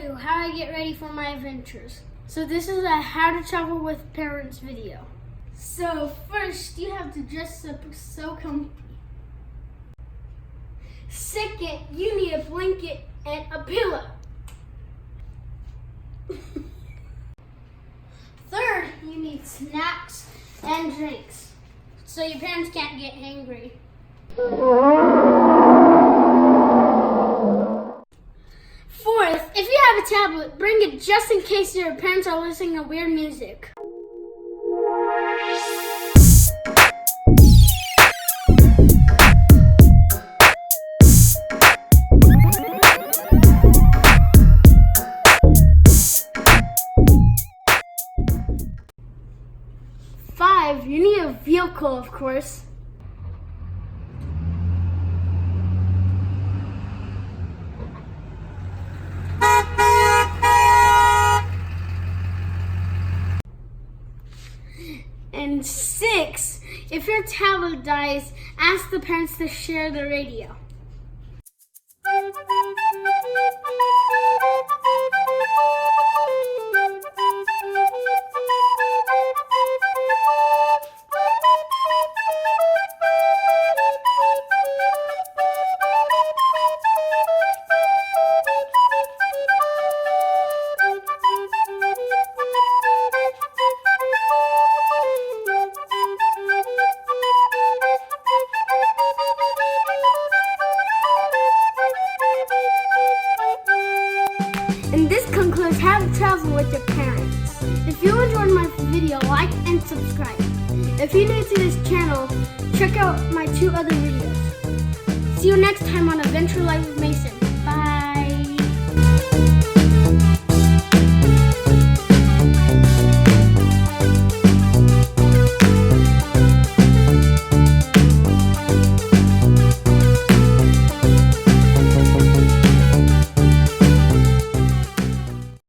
you how I get ready for my adventures. So this is a how to travel with parents video. So first you have to dress up so comfy. Second, you need a blanket and a pillow. Third, you need snacks and drinks so your parents can't get hangry. Fourth, if you have a tablet, bring it just in case your parents are listening to weird music. Five, you need a vehicle, of course. And six, if your tablet dies, ask the parents to share the radio. And this concludes how to travel with your parents. If you enjoyed my video, like and subscribe. If you're new to this channel, check out my 2 other videos. See you next time on Adventure Life with Mason.